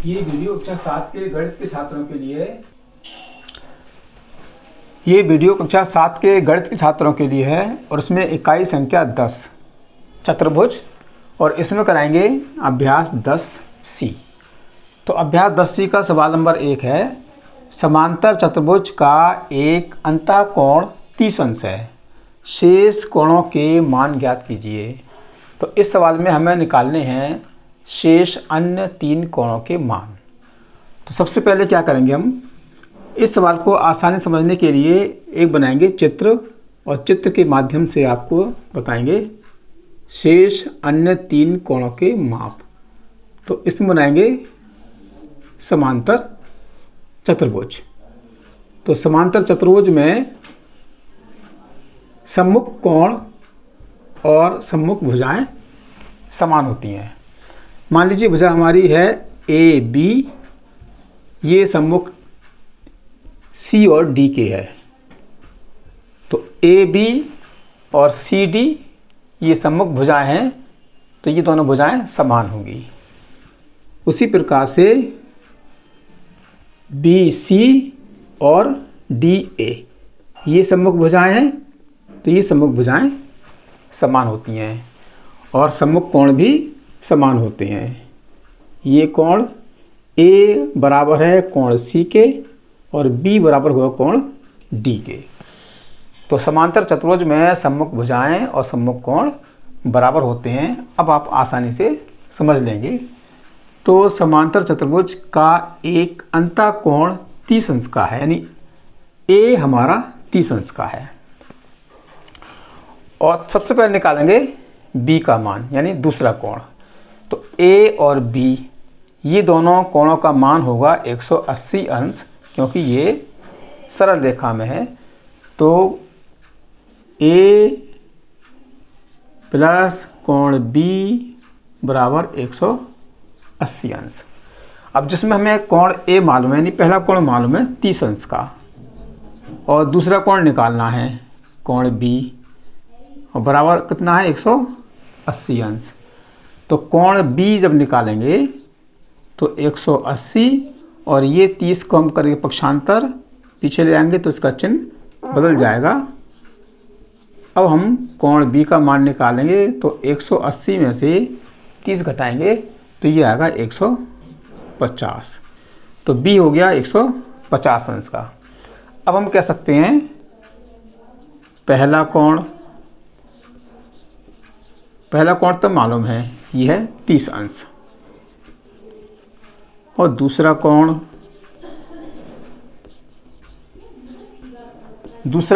ये वीडियो कक्षा 7 के गणित के छात्रों के लिए है। ये वीडियो कक्षा 7 के गणित के छात्रों के लिए है और इसमें इकाई संख्या 10 चतुर्भुज और इसमें कराएंगे अभ्यास 10C। तो अभ्यास 10C का सवाल नंबर 1 है, समांतर चतुर्भुज का एक अंतःकोण 30 अंश है, शेष कोणों के मान ज्ञात कीजिए। तो इस सवाल में हमें निकालने हैं शेष अन्य 3 कोणों के मान। तो सबसे पहले क्या करेंगे, हम इस सवाल को आसानी समझने के लिए एक बनाएंगे चित्र और चित्र के माध्यम से आपको बताएंगे शेष अन्य 3 कोणों के माप। तो इसमें बनाएंगे समांतर चतुर्भुज। तो समांतर चतुर्भुज में सम्मुख कोण और सम्मुख भुजाएं समान होती हैं। मान लीजिए भुजा हमारी है ए बी, ये सम्मुख सी और डी के है। तो ए बी और सी डी ये सम्मुख भुजाएं हैं, तो ये दोनों भुजाएं समान होंगी। उसी प्रकार से बी सी और डी ए ये सम्मुख भुजाएं हैं, तो ये सम्मुख भुजाएं समान होती हैं और सम्मुख कोण भी समान होते हैं। ये कोण ए बराबर है कोण सी के और बी बराबर होगा कोण डी के। तो समांतर चतुर्भुज में सम्मुख भुजाएं और सम्मुख कोण बराबर होते हैं। अब आप आसानी से समझ लेंगे। तो समांतर चतुर्भुज का एक अंतःकोण 30 अंश का है, यानी ए हमारा 30 अंश का है। और सबसे पहले निकालेंगे बी का मान, यानी दूसरा कोण। तो ए और बी ये दोनों कोणों का मान होगा 180 अंश, क्योंकि ये सरल रेखा में है। तो ए प्लस कोण बी बराबर 180 अंश। अब जिसमें हमें कोण ए मालूम है, यानी पहला कोण मालूम है 30 अंश का, और दूसरा कोण निकालना है कोण बी, और बराबर कितना है 180 अंश। तो कोण बी जब निकालेंगे तो 180 और ये 30 को हम करके पक्षांतर पीछे ले आएंगे तो इसका चिन्ह बदल जाएगा। अब हम कोण बी का मान निकालेंगे तो 180 में से 30 घटाएंगे तो ये आएगा 150। तो बी हो गया 150 अंश का। अब हम कह सकते हैं पहला कोण तो मालूम है, यह है 30 अंश, और दूसरा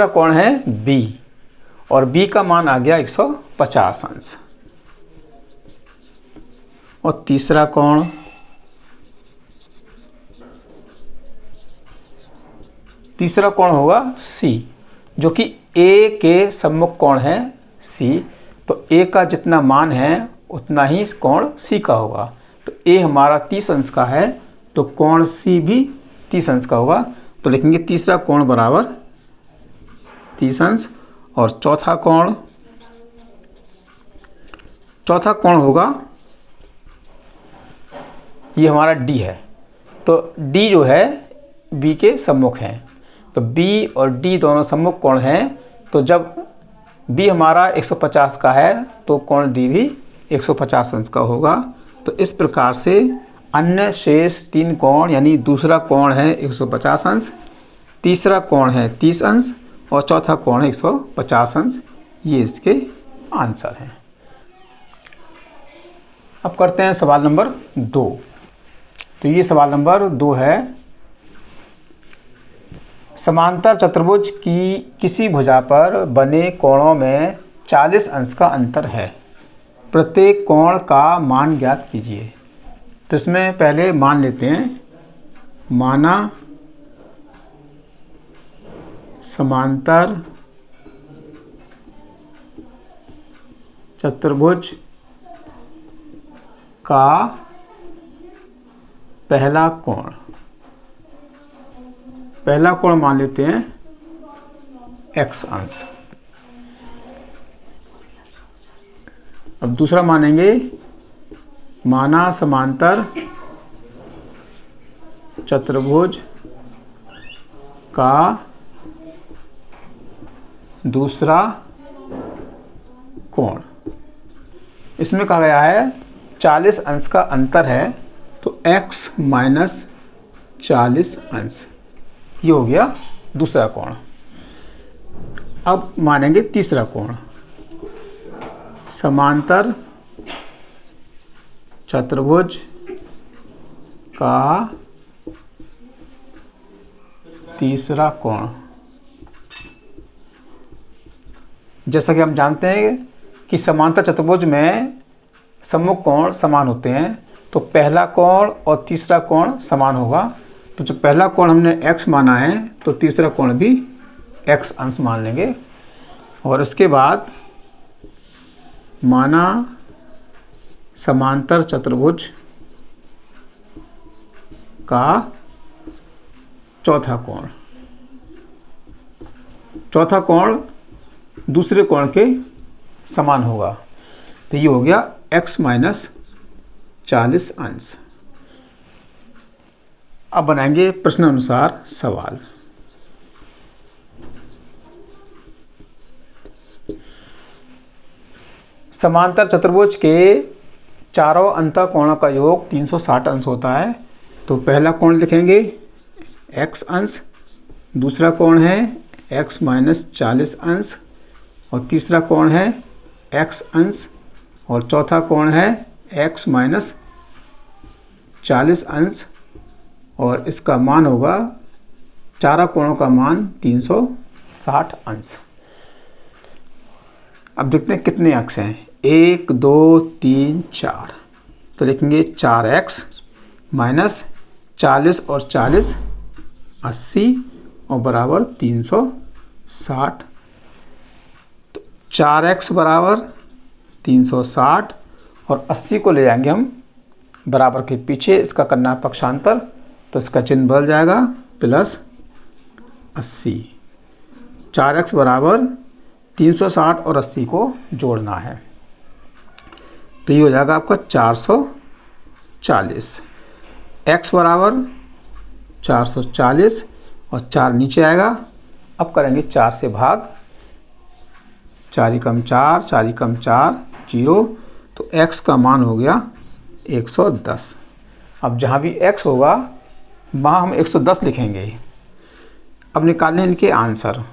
कोण है बी, और बी का मान आ गया 150 अंश। और तीसरा कोण होगा सी, जो कि ए के सम्मुख कोण है सी। तो ए का जितना मान है उतना ही कोण सी का होगा। तो ए हमारा 30 अंश का है, तो कोण सी भी 30 अंश का होगा। तो लिखेंगे तीसरा कोण बराबर 30 अंश। और चौथा कोण होगा, ये हमारा डी है। तो डी जो है बी के सम्मुख है, तो बी और डी दोनों सम्मुख कोण हैं। तो जब बी हमारा 150 का है तो कोण डी भी 150 अंश का होगा। तो इस प्रकार से अन्य शेष 3 कोण, यानी दूसरा कोण है 150 अंश, तीसरा कोण है 30 अंश और चौथा कोण है 150 अंश। ये इसके आंसर हैं। अब करते हैं सवाल नंबर 2। तो ये सवाल नंबर 2 है, समांतर चतुर्भुज की किसी भुजा पर बने कोणों में 40 अंश का अंतर है, प्रत्येक कोण का मान ज्ञात कीजिए। तो इसमें पहले मान लेते हैं। माना समांतर चतुर्भुज का पहला कोण मान लेते हैं x अंश। अब दूसरा मानेंगे, माना समांतर चतुर्भुज का दूसरा कोण। इसमें कहा गया है 40 अंश का अंतर है, तो x माइनस 40 अंश, ये हो गया दूसरा कोण। अब मानेंगे तीसरा कोण। समांतर चतुर्भुज का तीसरा कोण। जैसा कि हम जानते हैं कि समांतर चतुर्भुज में सम्मुख कोण समान होते हैं, तो पहला कोण और तीसरा कोण समान होगा। तो जो पहला कोण हमने x माना है, तो तीसरा कोण भी x अंश मान लेंगे। और उसके बाद माना समांतर चतुर्भुज का चौथा कोण। चौथा कोण दूसरे कोण के समान होगा, तो ये हो गया x माइनस 40 अंश। अब बनाएंगे प्रश्नानुसार सवाल। समांतर चतुर्भुज के चारों अंतःकोणों का योग 360 अंश होता है। तो पहला कोण लिखेंगे x अंश, दूसरा कोण है x माइनस 40 अंश, और तीसरा कोण है x अंश, और चौथा कोण है x माइनस 40 अंश, और इसका मान होगा, चारों कोणों का मान 360 अंश। अब देखते हैं कितने अक्ष हैं, 1 2 3 4। तो लिखेंगे 4x माइनस 40 और 40 80 और बराबर 360। तो 4x बराबर 360 और 80 को ले जाएंगे हम बराबर के पीछे, इसका करना है पक्षांतर, तो इसका चिन्ह बदल जाएगा प्लस 80। 4x बराबर 360 और 80 को जोड़ना है, तो ये हो जाएगा आपका 440। x बराबर 440 और 4 नीचे आएगा। अब करेंगे 4 से भाग, 4 कम 4, 4 कम 4 0, तो x का मान हो गया 110। अब जहाँ भी x होगा वहाँ हम 110 लिखेंगे। अब निकालें इनके आंसर।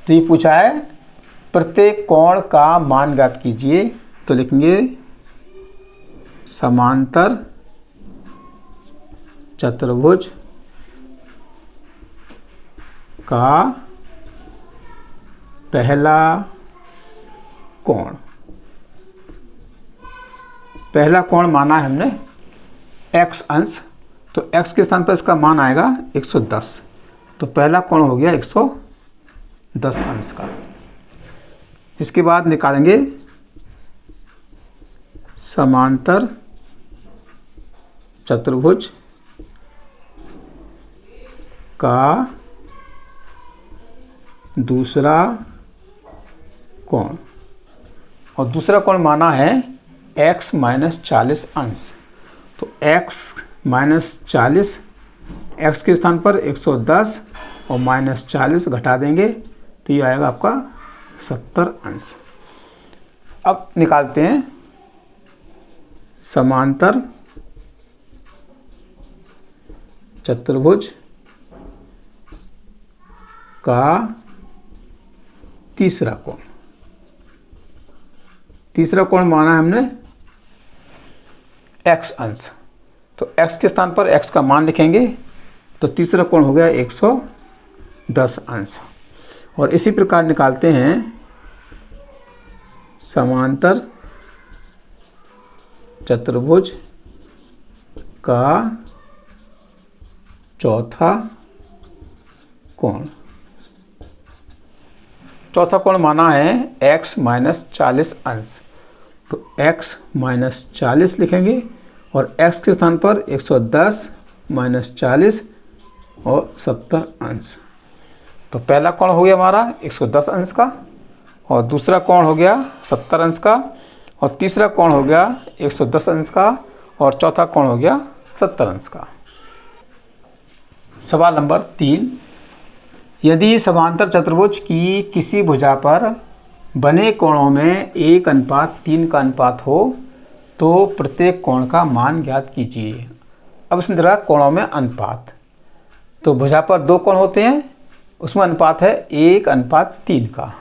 तो ये पूछा है प्रत्येक कोण का मान ज्ञात कीजिए, तो लिखेंगे समांतर चतुर्भुज का पहला कोण। पहला कोण माना है हमने x अंश, तो x के स्थान पर इसका मान आएगा 110, तो पहला कोण हो गया 110 अंश का। इसके बाद निकालेंगे समांतर चतुर्भुज का दूसरा कोण, और दूसरा कोण माना है x माइनस 40 अंश। तो x माइनस 40, x के स्थान पर 110 और माइनस 40 घटा देंगे, तो ये आएगा आपका 70 अंश। अब निकालते हैं समांतर चतुर्भुज का तीसरा कोण। तीसरा कोण माना है हमने x अंश, तो x के स्थान पर x का मान लिखेंगे, तो तीसरा कोण हो गया 110 अंश। और इसी प्रकार निकालते हैं समांतर चतुर्भुज का चौथा कोण। चौथा कोण माना है x माइनस 40 अंश, तो x माइनस 40 लिखेंगे, और x के स्थान पर 110 माइनस 40 और 70 अंश। तो पहला कोण हो गया हमारा 110 अंश का, और दूसरा कोण हो गया 70 अंश का, और तीसरा कोण हो गया 110 अंश का, और चौथा कोण हो गया 70 अंश का। सवाल नंबर 3, यदि समांतर चतुर्भुज की किसी भुजा पर बने कोणों में 1:3 का अनुपात हो तो प्रत्येक कोण का मान ज्ञात कीजिए। अब इसमें जरा कोणों में अनुपात, तो भुजा पर 2 कोण होते हैं, उसमें अनुपात है 1:3 का।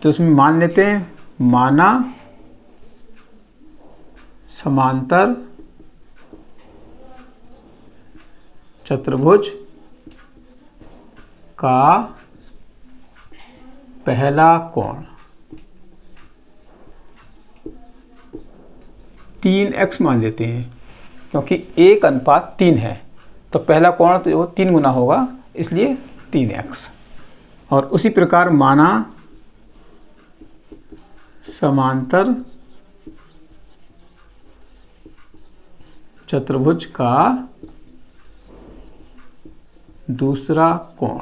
तो इसमें मान लेते हैं, माना समांतर चतुर्भुज का पहला कोण 3x मान लेते हैं, क्योंकि 1:3 है तो पहला कोण तो 3 गुना होगा, इसलिए 3x। और उसी प्रकार माना समांतर चतुर्भुज का दूसरा कोण,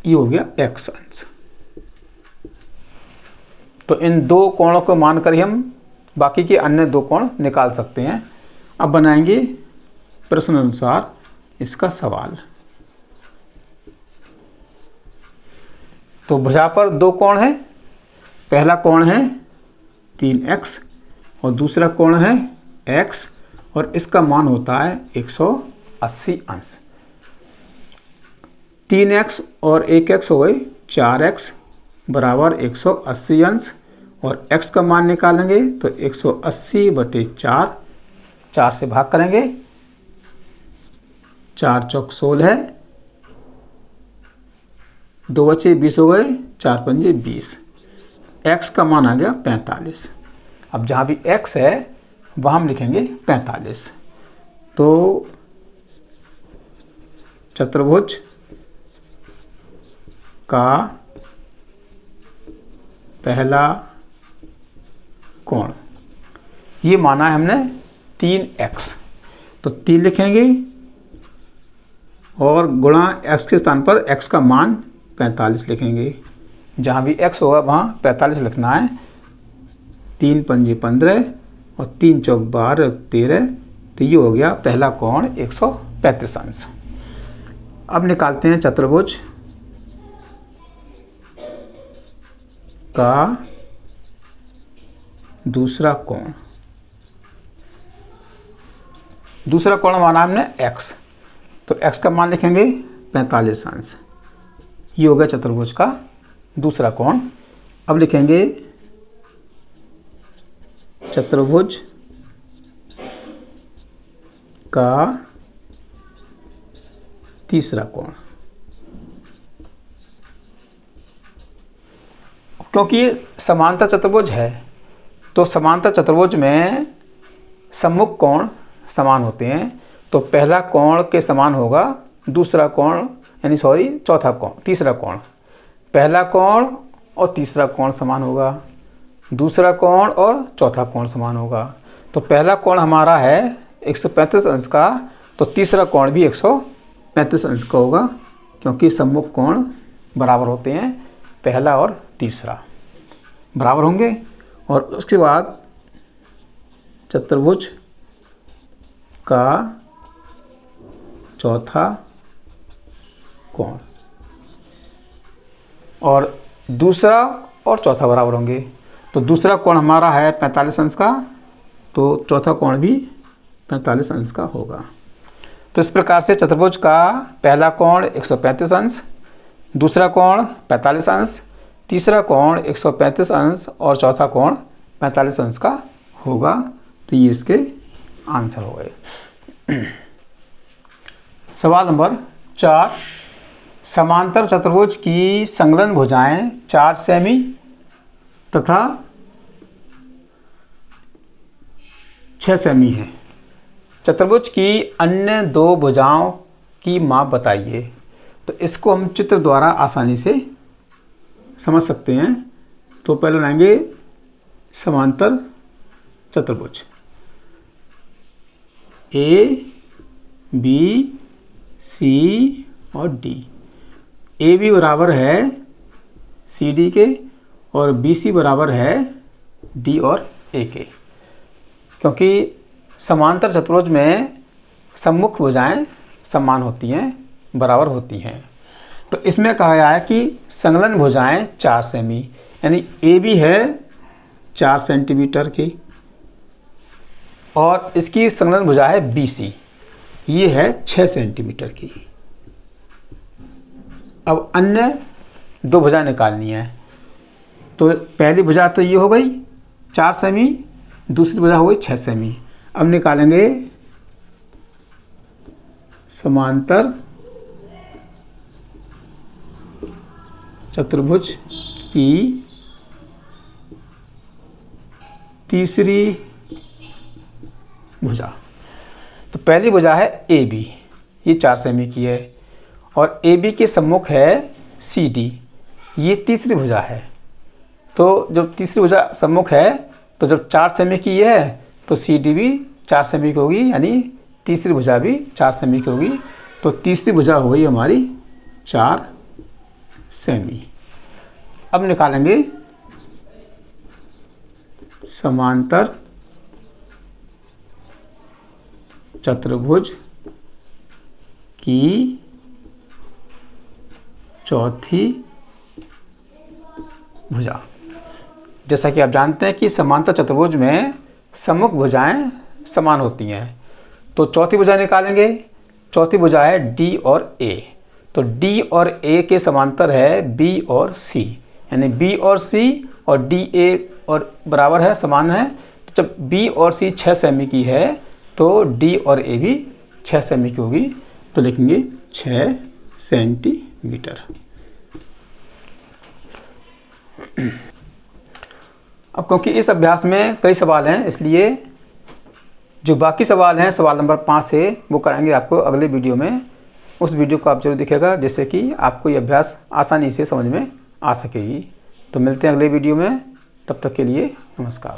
ये हो गया x अंश। तो इन 2 कोणों को मानकर ही हम बाकी के अन्य 2 कोण निकाल सकते हैं। अब बनाएंगे प्रश्न अनुसार इसका सवाल। तो भुजा पर 2 कोण है, पहला कोण है 3x और दूसरा कोण है x, और इसका मान होता है 180 अंश। 3x और 1x हो गए 4x बराबर 180 अंश, और x का मान निकालेंगे तो 180/4, 4 से भाग करेंगे, 4 चौक 16, 2 बचे 20 हो गए, 4 पंजे 20, x का मान आ गया 45। अब जहाँ भी x है वहाँ हम लिखेंगे 45। तो चतुर्भुज का पहला कोण, ये माना है हमने 3x, तो 3 लिखेंगे और गुणा x के स्थान पर x का मान 45 लिखेंगे। जहाँ भी x होगा वहाँ 45 लिखना है। 3 पंजे 15 और 3 चौक 12 13, तो ये हो गया पहला कोण 135 अंश। अब निकालते हैं चतुर्भुज का दूसरा कोण। दूसरा कोण माना हमने x, तो x का मान लिखेंगे 45 अंश। ये हो गया चतुर्भुज का दूसरा कोण। अब लिखेंगे चतुर्भुज का तीसरा कोण। क्योंकि समांतर चतुर्भुज है तो समांतर चतुर्भुज में सम्मुख कोण समान होते हैं, तो पहला कोण के समान होगा दूसरा कोण, यानी चौथा कोण, तीसरा कोण। पहला कोण और तीसरा कोण समान होगा, दूसरा कोण और चौथा कोण समान होगा। तो पहला कोण हमारा है 135 अंश का, तो तीसरा कोण भी 135 अंश का होगा, क्योंकि सम्मुख कोण बराबर होते हैं, पहला और तीसरा बराबर होंगे। और उसके बाद चतुर्भुज का चौथा कोण, और दूसरा और चौथा बराबर होंगे। तो दूसरा कोण हमारा है 45 अंश का, तो चौथा कोण भी 45 अंश का होगा। तो इस प्रकार से चतुर्भुज का पहला कोण 135 अंश, दूसरा कोण 45 अंश, तीसरा कोण 135 अंश और चौथा कोण 45 अंश का होगा। तो ये इसके आंसर हो गए। सवाल नंबर 4, समांतर चतुर्भुज की संलग्न भुजाएं 4 सेमी तथा 6 सेमी हैं। चतुर्भुज की अन्य 2 भुजाओं की माप बताइए। तो इसको हम चित्र द्वारा आसानी से समझ सकते हैं। तो पहले लाएंगे समांतर चतुर्भुज ए बी सी और डी। ए बी बराबर है सी डी के और बी सी बराबर है डी और ए के। क्योंकि समांतर चतुर्भुज में सम्मुख भुजाएं समान होती हैं, बराबर होती हैं। तो इसमें कहा गया है कि संलग्न भुजाएं 4 सेमी, यानी ए बी है 4 सेंटीमीटर की और इसकी संलग्न भुजा है बी सी, ये है 6 सेंटीमीटर की। अब अन्य 2 भुजा निकालनी है। तो पहली भुजा तो ये हो गई 4 सेमी, दूसरी भुजा हो गई 6 सेमी। अब निकालेंगे समांतर चतुर्भुज की तीसरी भुजा। तो पहली भुजा है ए बी, ये 4 सेमी की है और ए बी के सम्मुख है सी डी, ये तीसरी भुजा है। तो जब तीसरी भुजा सम्मुख है तो जब 4 सेमी की है तो सी डी भी 4 सेमी की होगी, यानी तीसरी भुजा भी 4 सेमी की होगी। तो तीसरी भुजा हो गई हमारी 4 सेमी। अब निकालेंगे समांतर चतुर्भुज की चौथी भुजा। जैसा कि आप जानते हैं कि समांतर चतुर्भुज में सम्मुख भुजाएं समान होती हैं। तो चौथी भुजा निकालेंगे। चौथी भुजा है डी और ए। तो डी और ए के समांतर है बी और सी, यानी बी और सी और डी ए और बराबर है, समान है। तो जब बी और सी 6 सेमी की है तो डी और ए भी 6 सेमी की होगी। तो लिखेंगे 6 सेंटीमीटर। अब क्योंकि इस अभ्यास में कई सवाल हैं, इसलिए जो बाकी सवाल हैं सवाल नंबर 5 से वो कराएंगे आपको अगले वीडियो में। उस वीडियो को आप जरूर देखिएगा, जिससे कि आपको ये अभ्यास आसानी से समझ में आ सकेगी। तो मिलते हैं अगले वीडियो में, तब तक के लिए नमस्कार।